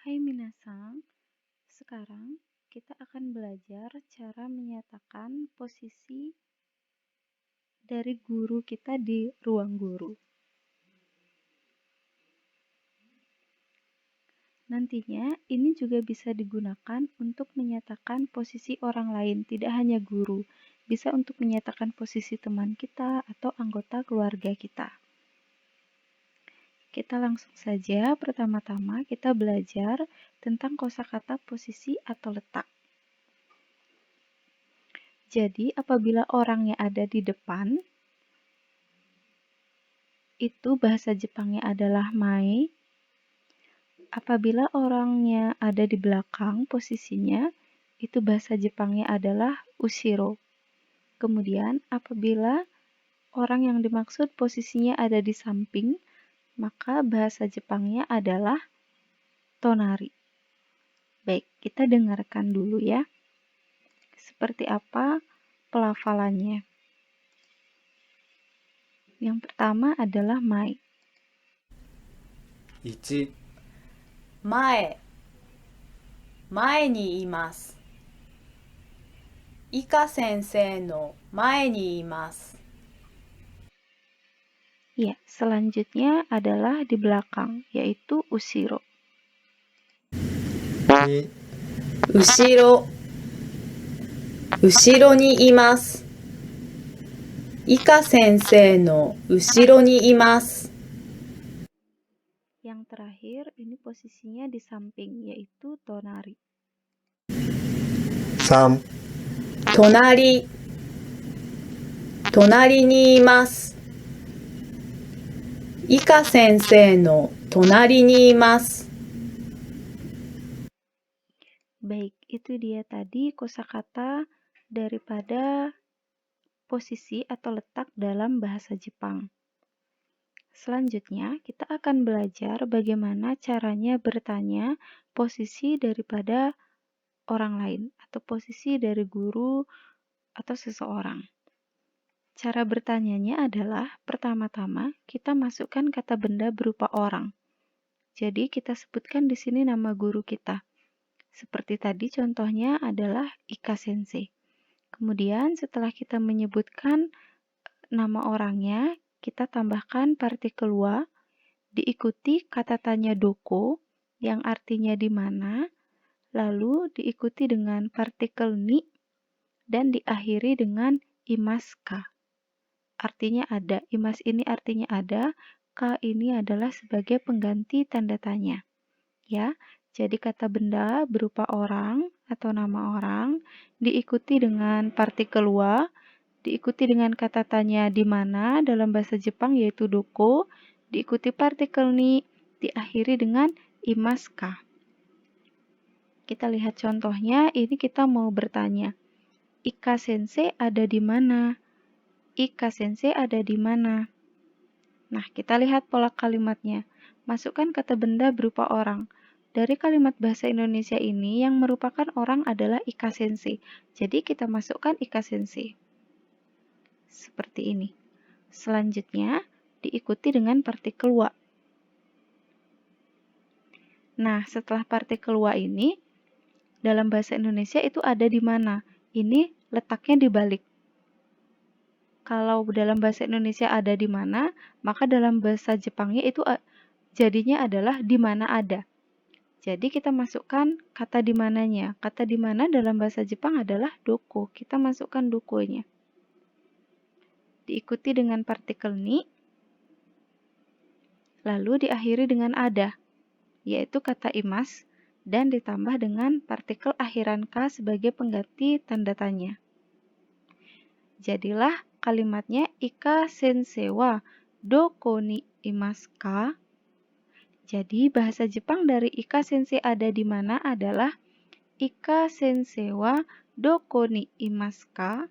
Hai minasan, sekarang kita akan belajar cara menyatakan posisi dari guru kita di ruang guru. Nantinya ini juga bisa digunakan untuk menyatakan posisi orang lain, tidak hanya guru, bisa untuk menyatakan posisi teman kita atau anggota keluarga kita. Kita langsung saja, pertama-tama kita belajar tentang kosakata posisi atau letak. Jadi, apabila orangnya ada di depan, itu bahasa Jepangnya adalah mae. Apabila orangnya ada di belakang posisinya, itu bahasa Jepangnya adalah ushiro. Kemudian, apabila orang yang dimaksud posisinya ada di samping, maka bahasa Jepangnya adalah tonari. Baik, kita dengarkan dulu ya. Seperti apa pelafalannya. Yang pertama adalah mae. 1、前にいます。以下先生の前にいます。 Ya, selanjutnya adalah di belakang, yaitu ushiro. 2、後ろにいます。以下先生の後ろにいます。 Yang terakhir, ini posisinya di samping, yaitu tonari. 3、隣にいます。以下先生の隣にいます。 Baik, itu dia tadi kosakata daripada posisi atau letak dalam bahasa Jepang. Selanjutnya, kita akan belajar bagaimana caranya bertanya posisi daripada orang lain atau posisi dari guru atau seseorang. Cara bertanyanya adalah pertama-tama kita masukkan kata benda berupa orang. Jadi kita sebutkan di sini nama guru kita. Seperti tadi contohnya adalah Ika Sensei. Kemudian setelah kita menyebutkan nama orangnya, kita tambahkan partikel wa, diikuti kata tanya doko, yang artinya di mana, lalu diikuti dengan partikel ni, dan diakhiri dengan imaska. Artinya ada. Imas ini artinya ada, ka ini adalah sebagai pengganti tanda tanya. Ya, jadi kata benda berupa orang atau nama orang, diikuti dengan partikel wa, diikuti dengan kata tanya di mana dalam bahasa Jepang yaitu doko, diikuti partikel ni, diakhiri dengan imaska. Kita lihat contohnya, ini kita mau bertanya, Ika Sensei ada di mana? Ika Sensei ada di mana? Nah, kita lihat pola kalimatnya. Masukkan kata benda berupa orang. Dari kalimat bahasa Indonesia ini, yang merupakan orang adalah Ika Sensei. Jadi, kita masukkan Ika Sensei. Seperti ini. Selanjutnya, diikuti dengan partikel wa. Nah, setelah partikel wa ini, dalam bahasa Indonesia itu ada di mana? Ini letaknya dibalik. Kalau dalam bahasa Indonesia ada di mana, maka dalam bahasa Jepangnya itu jadinya adalah di mana ada. Jadi kita masukkan kata di mananya. Kata di mana dalam bahasa Jepang adalah doko. Kita masukkan dokonya. Diikuti dengan partikel ni, lalu diakhiri dengan ada, yaitu kata imas, dan ditambah dengan partikel akhiran ka sebagai pengganti tanda tanya. Jadilah kalimatnya Ika sensei wa doko ni imasu ka? Jadi bahasa Jepang dari Ika sensei ada di mana adalah Ika sensei wa doko ni imasu ka?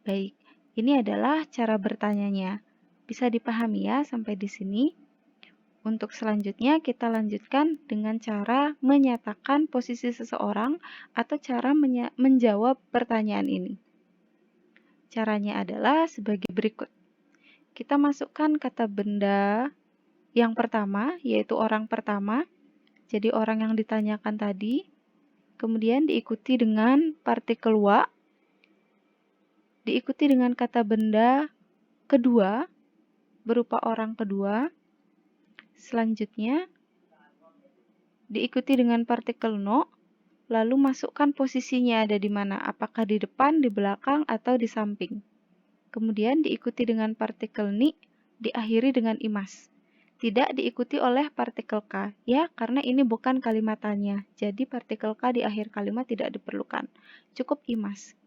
Baik, ini adalah cara bertanyanya. Bisa dipahami ya sampai di sini? Untuk selanjutnya kita lanjutkan dengan cara menyatakan posisi seseorang atau cara menjawab pertanyaan ini. Caranya adalah sebagai berikut. Kita masukkan kata benda yang pertama, yaitu orang pertama, jadi orang yang ditanyakan tadi, kemudian diikuti dengan partikel wa, diikuti dengan kata benda kedua, berupa orang kedua, selanjutnya diikuti dengan partikel no, lalu masukkan posisinya ada di mana, apakah di depan, di belakang, atau di samping. Kemudian diikuti dengan partikel ni, diakhiri dengan imas. Tidak diikuti oleh partikel K, ya, karena ini bukan kalimat tanya. Jadi partikel K di akhir kalimat tidak diperlukan. Cukup imas.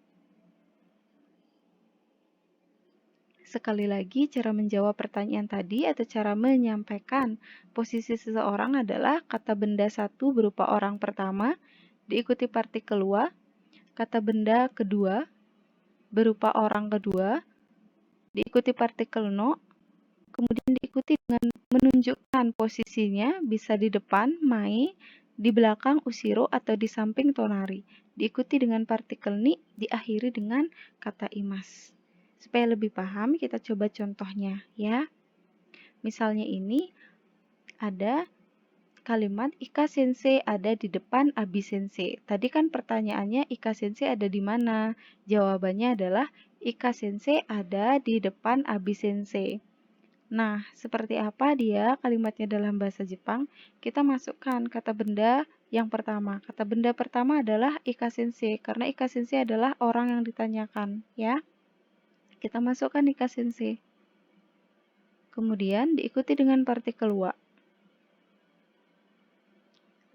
Sekali lagi, cara menjawab pertanyaan tadi atau cara menyampaikan posisi seseorang adalah kata benda satu berupa orang pertama, diikuti partikel wa, kata benda kedua berupa orang kedua, diikuti partikel no, kemudian diikuti dengan menunjukkan posisinya, bisa di depan, mai, di belakang, usiro, atau di samping, tonari. Diikuti dengan partikel ni, diakhiri dengan kata imas. Supaya lebih paham, kita coba contohnya ya. Misalnya ini, ada kalimat Ika sensei ada di depan Abi sensei. Tadi kan pertanyaannya Ika sensei ada di mana? Jawabannya adalah Ika sensei ada di depan Abi sensei. Nah, seperti apa dia kalimatnya dalam bahasa Jepang? Kita masukkan kata benda yang pertama. Kata benda pertama adalah Ika sensei, karena Ika sensei adalah orang yang ditanyakan, ya. Kita masukkan Ika sensei. Kemudian diikuti dengan partikel wa.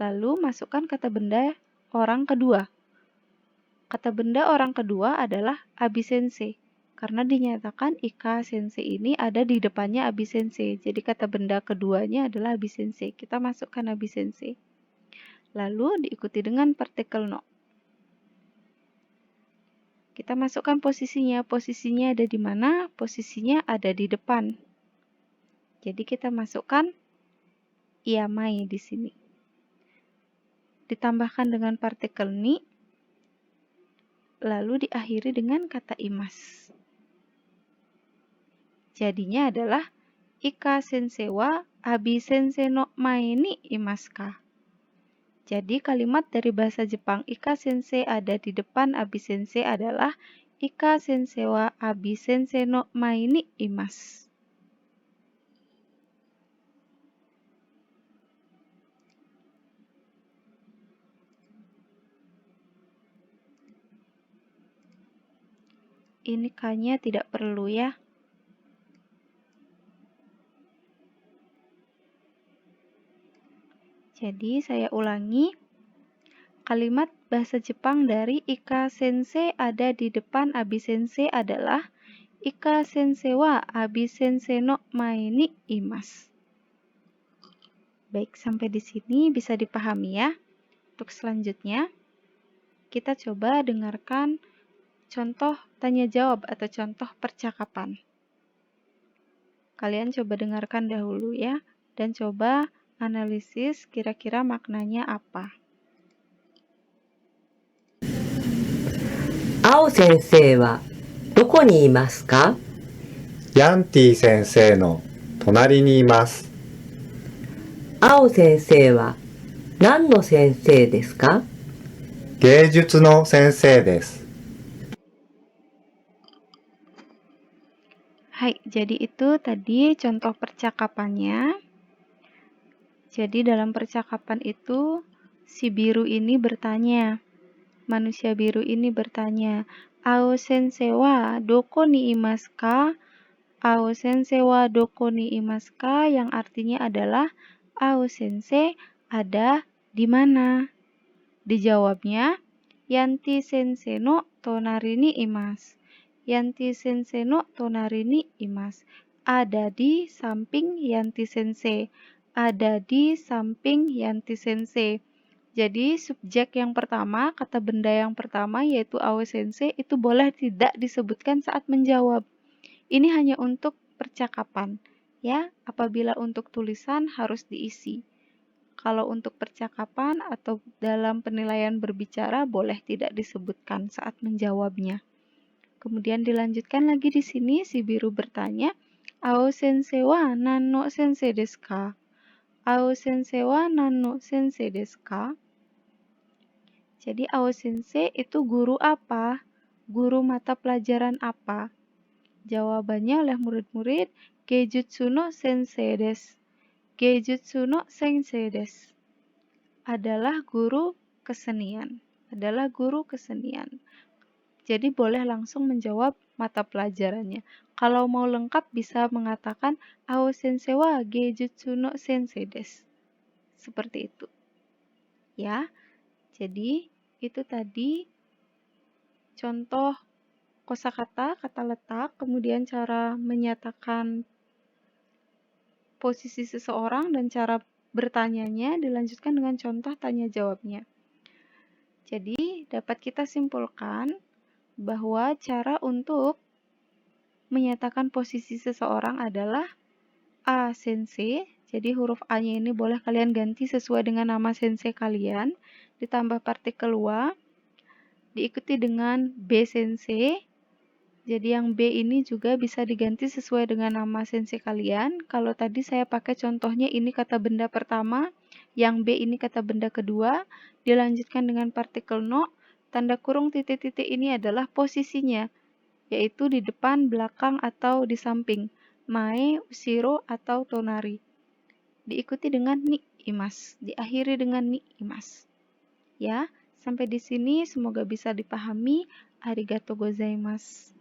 Lalu masukkan kata benda orang kedua. Kata benda orang kedua adalah Abi sensei. Karena dinyatakan Ika sensei ini ada di depannya Abi sensei. Jadi kata benda keduanya adalah Abi sensei. Kita masukkan Abi sensei. Lalu diikuti dengan partikel no. Kita masukkan posisinya. Posisinya ada di mana? Posisinya ada di depan. Jadi kita masukkan iamai di sini. Ditambahkan dengan partikel ni. Lalu diakhiri dengan kata imas. Jadinya adalah Ika sensei wa Abi sensei no mae ni imasu ka? Jadi kalimat dari bahasa Jepang Ika sensei ada di depan Abi sensei adalah Ika sensei wa Abi sensei no mae ni imasu. Ini K-nya tidak perlu ya. Jadi saya ulangi, kalimat bahasa Jepang dari Ika sensei ada di depan Abi sensei adalah Ika sensei wa Abi sensei no mae ni imasu. Baik, sampai di sini bisa dipahami ya. Untuk selanjutnya, kita coba dengarkan contoh tanya jawab atau contoh percakapan. Kalian coba dengarkan dahulu ya, dan coba analisis kira-kira maknanya apa. Ao sensei wa doko ni imasu ka? ヤンティ先生の隣にいます。青先生は何の先生ですか？芸術の先生です。Hai, jadi itu tadi contoh percakapannya. Jadi dalam percakapan itu, si biru ini bertanya, manusia biru ini bertanya, Ao sensei wa doko ni imasu ka? Ao sensei wa doko ni imasu ka? Yang artinya adalah, Ao sensei ada di mana? Dijawabnya, Yanti sensei no tonari ni imasu. Yanti sensei no tonari ni imasu. Ada di samping Yanti sensei. Ada di samping Yanti sensei. Jadi subjek yang pertama, kata benda yang pertama yaitu Ao sensei itu boleh tidak disebutkan saat menjawab. Ini hanya untuk percakapan, ya. Apabila untuk tulisan harus diisi. Kalau untuk percakapan atau dalam penilaian berbicara boleh tidak disebutkan saat menjawabnya. Kemudian dilanjutkan lagi di sini si biru bertanya, Ao sensei wa nan no sensei desu ka? Ao sensei wa nan no sensei desu ka? Jadi Ao sensei itu guru apa? Guru mata pelajaran apa? Jawabannya oleh murid-murid, Geijutsu no sensei desu. Geijutsu no sensei desu. Adalah guru kesenian. Adalah guru kesenian. Jadi boleh langsung menjawab mata pelajarannya. Kalau mau lengkap bisa mengatakan Ao sensei wa Geijutsu no sensei desu. Seperti itu. Ya. Jadi itu tadi contoh kosakata, kata letak, kemudian cara menyatakan posisi seseorang dan cara bertanyanya dilanjutkan dengan contoh tanya jawabnya. Jadi dapat kita simpulkan bahwa cara untuk menyatakan posisi seseorang adalah A. Sensei. Jadi huruf A-nya ini boleh kalian ganti sesuai dengan nama sensei kalian, ditambah partikel wa, diikuti dengan B. Sensei. Jadi yang B ini juga bisa diganti sesuai dengan nama sensei kalian. Kalau tadi saya pakai contohnya ini kata benda pertama, yang B ini kata benda kedua, dilanjutkan dengan partikel no, tanda kurung titik-titik ini adalah posisinya, yaitu di depan, belakang, atau di samping. Mae, ushiro, atau tonari. Diikuti dengan ni imas, diakhiri dengan ni imas. Ya, sampai di sini semoga bisa dipahami. Arigatou gozaimasu.